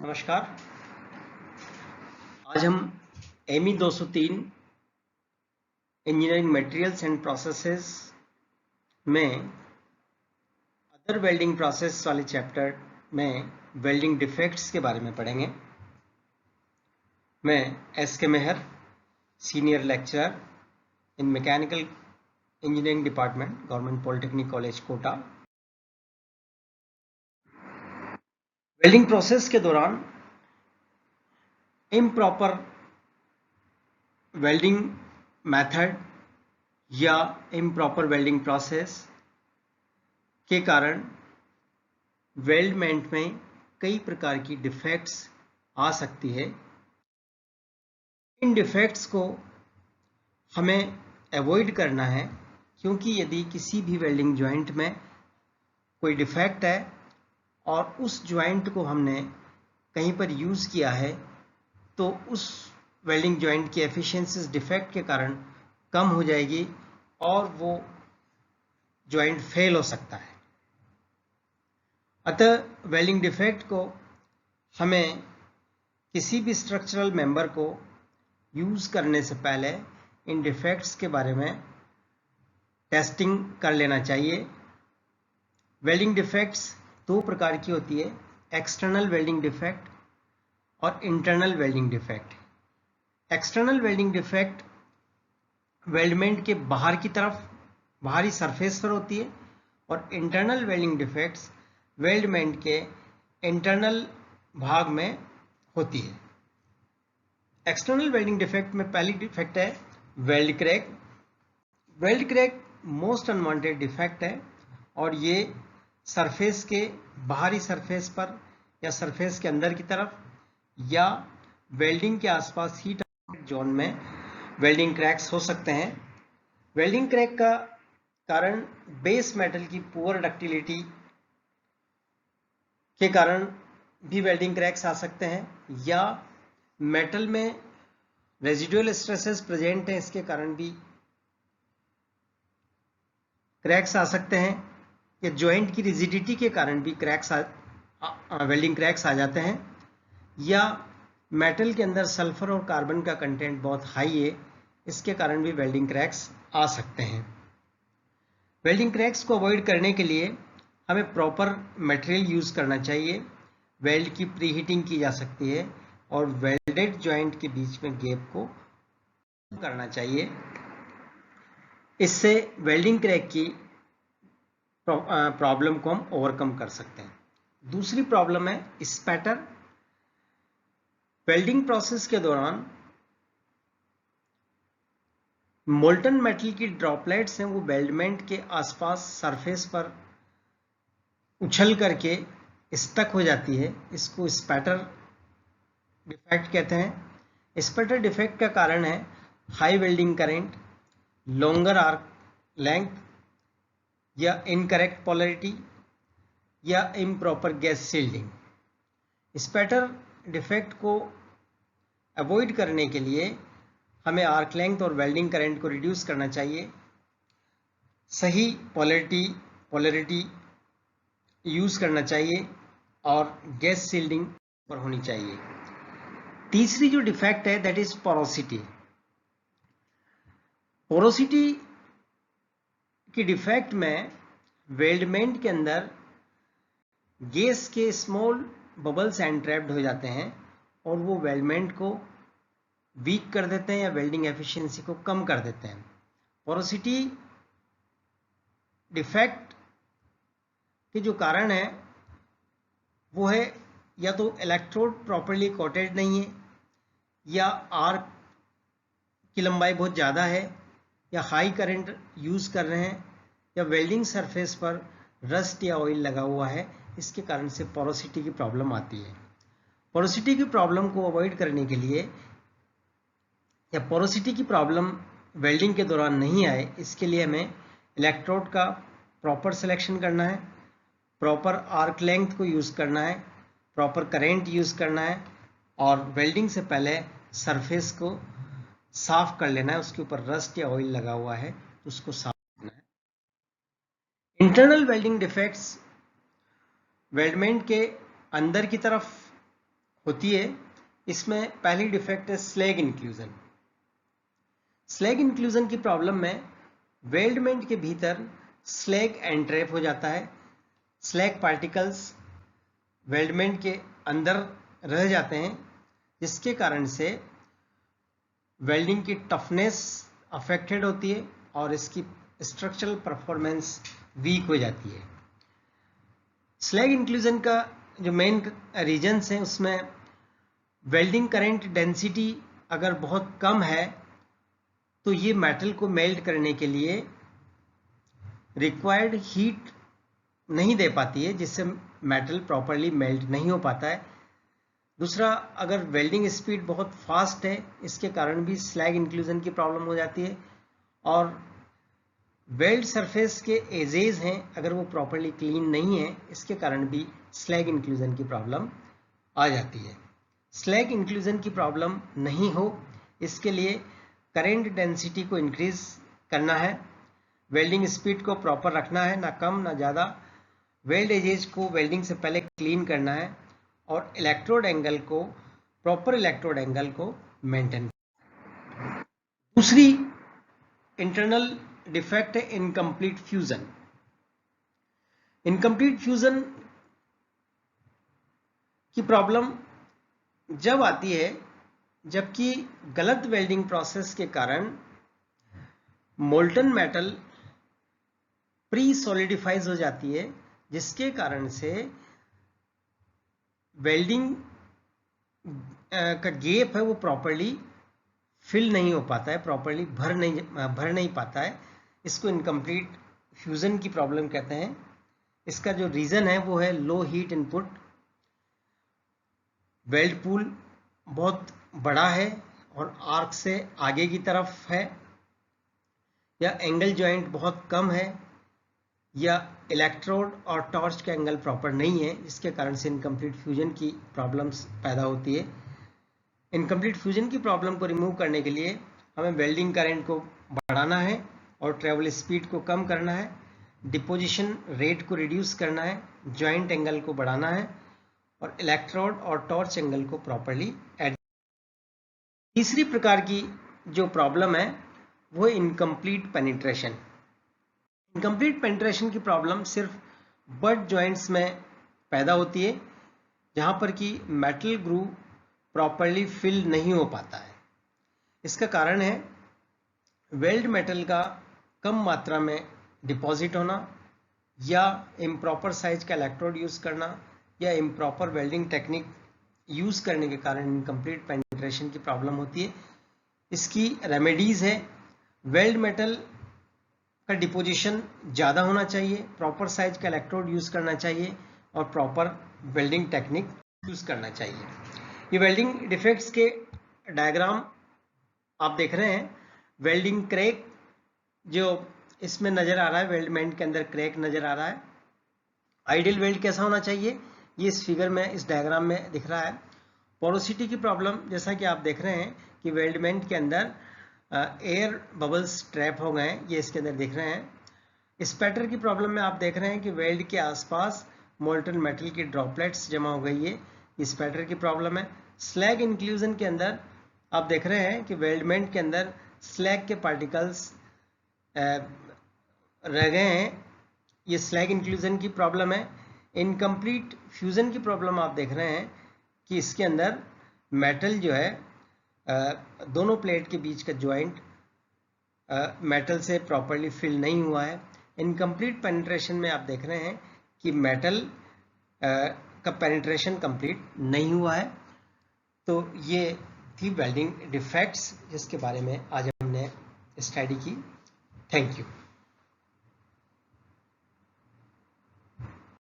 नमस्कार। आज हम ME 203 engineering materials and processes में अदर वेल्डिंग प्रोसेस वाले चैप्टर में वेल्डिंग डिफेक्ट्स के बारे में पढ़ेंगे। मैं S K Meher, senior lecturer in mechanical engineering department, government polytechnic college Kota. Welding process के दौरान इम्प्रॉपर वेल्डिंग मेथड या इम्प्रॉपर वेल्डिंग प्रोसेस के कारण वेल्डमेंट में कई प्रकार की डिफेक्ट्स आ सकती है। इन डिफेक्ट्स को हमें अवॉइड करना है, क्योंकि यदि किसी भी वेल्डिंग जॉइंट में कोई डिफेक्ट है और उस जॉइंट को हमने कहीं पर यूज़ किया है तो उस वेल्डिंग जॉइंट की एफिशिएंसी डिफेक्ट के कारण कम हो जाएगी और वो जॉइंट फेल हो सकता है। अतः वेल्डिंग डिफेक्ट को हमें किसी भी स्ट्रक्चरल मेंबर को यूज़ करने से पहले इन डिफेक्ट्स के बारे में टेस्टिंग कर लेना चाहिए। वेल्डिंग डिफेक्ट्स दो प्रकार की होती है, एक्सटर्नल वेल्डिंग डिफेक्ट और internal welding defect. External welding defect weldment के बाहर की तरफ, बाहरी सरफेस पर होती है, और इंटरनल वेल्डिंग डिफेक्ट्स वेल्डमेंट के इंटरनल भाग में होती है। एक्सटर्नल वेल्डिंग डिफेक्ट में पहली डिफेक्ट है weld crack. Weld crack most unwanted defect है और ये सरफेस के बाहरी सरफेस पर या सरफेस के अंदर की तरफ या वेल्डिंग के आसपास हीट जोन में वेल्डिंग क्रैक्स हो सकते हैं। वेल्डिंग क्रैक का कारण बेस मेटल की पुअर डक्टिलिटी के कारण भी वेल्डिंग क्रैक्स आ सकते हैं, या मेटल में रेजिडुअल स्ट्रेसेस प्रेजेंट हैं, इसके कारण भी क्रैक्स आ सकते हैं, या जॉइंट की रिजिडिटी के कारण भी वेल्डिंग क्रैक्स आ जाते हैं, या मेटल के अंदर सल्फर और कार्बन का कंटेंट बहुत हाई है, इसके कारण भी वेल्डिंग क्रैक्स आ सकते हैं। वेल्डिंग क्रैक्स को अवॉइड करने के लिए हमें प्रॉपर मटेरियल यूज़ करना चाहिए। वेल्ड की प्री हीटिंग की जा सकती है और वेल्डेड जॉइंट के बीच में गैप को करना चाहिए। इससे वेल्डिंग क्रैक की प्रॉब्लम को हम ओवरकम कर सकते हैं। दूसरी प्रॉब्लम है स्पैटर। वेल्डिंग प्रोसेस के दौरान मोल्टन मेटल की ड्रॉपलेट्स हैं, वो वेल्डमेंट के आसपास सरफेस पर उछल करके स्टक हो जाती है। इसको स्पैटर डिफेक्ट कहते हैं। स्पैटर डिफेक्ट का कारण है high welding current, longer arc length, या इनकरेक्ट पोलैरिटी, या improper gas shielding. Spatter defect को अवॉइड करने के लिए हमें आर्क लेंथ और वेल्डिंग करंट को रिड्यूस करना चाहिए। सही पोलैरिटी यूज करना चाहिए और गैस सील्डिंग पर होनी चाहिए। तीसरी जो डिफेक्ट है दैट इज पोरोसिटी। पोरोसिटी की डिफेक्ट में वेल्डमेंट के अंदर गैस के स्मॉल बबल्स एंट्रैप्ड हो जाते हैं और वो वेल्डमेंट को वीक कर देते हैं या वेल्डिंग एफिशिएंसी को कम कर देते हैं। पोरोसिटी डिफेक्ट के जो कारण है वो है या तो इलेक्ट्रोड प्रॉपर्ली कोटेड नहीं है, या आर्क की लंबाई बहुत ज़्यादा है, या हाई करंट यूज़ कर रहे हैं, या वेल्डिंग सरफेस पर रस्ट या ऑयल लगा हुआ है। इसके कारण से पोरोसिटी की प्रॉब्लम आती है। पोरोसिटी की प्रॉब्लम को अवॉइड करने के लिए, या पोरोसिटी की प्रॉब्लम वेल्डिंग के दौरान नहीं आए, इसके लिए हमें इलेक्ट्रोड का प्रॉपर सिलेक्शन करना है, प्रॉपर आर्क लेंथ को यूज़ करना है, प्रॉपर करंट यूज़ करना है, और वेल्डिंग से पहले सरफेस को साफ कर लेना है। उसके ऊपर रस्ट या ऑयल लगा हुआ है तो उसको साफ करना है। इंटरनल वेल्डिंग डिफेक्ट्स वेल्डमेंट के अंदर की तरफ होती है। इसमें पहली डिफेक्ट है स्लैग इंक्लूजन। स्लैग इंक्लूजन की प्रॉब्लम में वेल्डमेंट के भीतर स्लैग एंट्रैप हो जाता है। स्लैग पार्टिकल्स वेल्डमेंट के अंदर रह जाते हैं, जिसके कारण से वेल्डिंग की टफनेस अफेक्टेड होती है और इसकी स्ट्रक्चरल परफॉर्मेंस वीक हो जाती है। स्लैग इंक्लूजन का जो मेन रीजन्स हैं, उसमें वेल्डिंग करंट डेंसिटी अगर बहुत कम है तो ये मेटल को मेल्ट करने के लिए रिक्वायर्ड हीट नहीं दे पाती है, जिससे मेटल प्रॉपरली मेल्ट नहीं हो पाता है। दूसरा, अगर वेल्डिंग स्पीड बहुत फास्ट है, इसके कारण भी स्लैग इंक्लूजन की प्रॉब्लम हो जाती है। और वेल्ड सरफेस के एजेस हैं, अगर वो प्रॉपरली क्लीन नहीं है, इसके कारण भी स्लैग इंक्लूजन की प्रॉब्लम आ जाती है। स्लैग इंक्लूजन की प्रॉब्लम नहीं हो, इसके लिए करंट डेंसिटी को इंक्रीज करना है, वेल्डिंग स्पीड को प्रॉपर रखना है, ना कम ना ज़्यादा, वेल्ड एजेज को वेल्डिंग से पहले क्लीन करना है और इलेक्ट्रोड एंगल को, प्रॉपर इलेक्ट्रोड एंगल को मेंटेन। दूसरी इंटरनल डिफेक्ट है इनकम्प्लीट फ्यूजन। इनकम्प्लीट फ्यूजन की प्रॉब्लम जब आती है जबकि गलत वेल्डिंग प्रोसेस के कारण मोल्टन मेटल प्री सॉलिडिफाइज हो जाती है, जिसके कारण से वेल्डिंग का गैप है वो प्रॉपरली फिल नहीं हो पाता है, प्रॉपरली भर नहीं पाता है। इसको इनकम्प्लीट फ्यूजन की प्रॉब्लम कहते हैं। इसका जो रीज़न है वो है low heat input, weld pool बहुत बड़ा है और आर्क से आगे की तरफ है, या एंगल जॉइंट बहुत कम है, या इलेक्ट्रोड और टॉर्च का एंगल प्रॉपर नहीं है, जिसके कारण से इनकम्प्लीट फ्यूजन की प्रॉब्लम्स पैदा होती है। इनकम्प्लीट फ्यूजन की प्रॉब्लम को रिमूव करने के लिए हमें वेल्डिंग करंट को बढ़ाना है और ट्रेवल स्पीड को कम करना है, डिपोजिशन रेट को रिड्यूस करना है, जॉइंट एंगल को बढ़ाना है और इलेक्ट्रोड और टॉर्च एंगल को प्रॉपरली एड। तीसरी प्रकार की जो प्रॉब्लम है वो इनकम्प्लीट पेनिट्रेशन। इनकम्प्लीट पेनिट्रेशन की प्रॉब्लम सिर्फ बट जॉइंट्स में पैदा होती है, जहाँ पर कि मेटल ग्रूव प्रॉपरली फिल नहीं हो पाता है। इसका कारण है वेल्ड मेटल का कम मात्रा में डिपॉजिट होना, या इम्प्रॉपर साइज का इलेक्ट्रोड यूज़ करना, या इम्प्रॉपर वेल्डिंग टेक्निक यूज़ करने के कारण इनकम्प्लीट पेनिट्रेशन की प्रॉब्लम होती है। इसकी रेमेडीज़ है, वेल्ड मेटल का डिपोजिशन ज़्यादा होना चाहिए, प्रॉपर साइज का इलेक्ट्रोड यूज़ करना चाहिए और प्रॉपर वेल्डिंग टेक्निक यूज़ करना चाहिए। ये वेल्डिंग डिफेक्ट्स के डायग्राम आप देख रहे हैं। वेल्डिंग क्रैक जो इसमें नज़र आ रहा है, वेल्डमेंट के अंदर क्रैक नज़र आ रहा है। आइडियल वेल्ड कैसा होना चाहिए, ये इस फिगर में, इस डायग्राम में दिख रहा है। पोरोसिटी की प्रॉब्लम, जैसा कि आप देख रहे हैं कि वेल्डमेंट के अंदर एयर बबल्स ट्रैप हो गए हैं, ये इसके अंदर दिख रहे हैं। स्पैटर की प्रॉब्लम में आप देख रहे हैं कि वेल्ड के आसपास मोल्टन मेटल की ड्रॉपलेट्स जमा हो गई है, स्पैटर की प्रॉब्लम है। स्लैग इंक्लूजन के अंदर आप देख रहे हैं कि वेल्डमेंट के अंदर स्लैग के पार्टिकल्स रह गए हैं, ये स्लैग इंक्लूजन की प्रॉब्लम है। इनकम्प्लीट फ्यूजन की प्रॉब्लम आप देख रहे हैं कि इसके अंदर मेटल जो है, दोनों प्लेट के बीच का जॉइंट मेटल से प्रॉपरली फिल नहीं हुआ है। इनकम्प्लीट पेनिट्रेशन में आप देख रहे हैं कि मेटल का पेनिट्रेशन कंप्लीट नहीं हुआ है। तो ये थी वेल्डिंग डिफेक्ट्स, जिसके बारे में आज हमने स्टडी की। Thank you.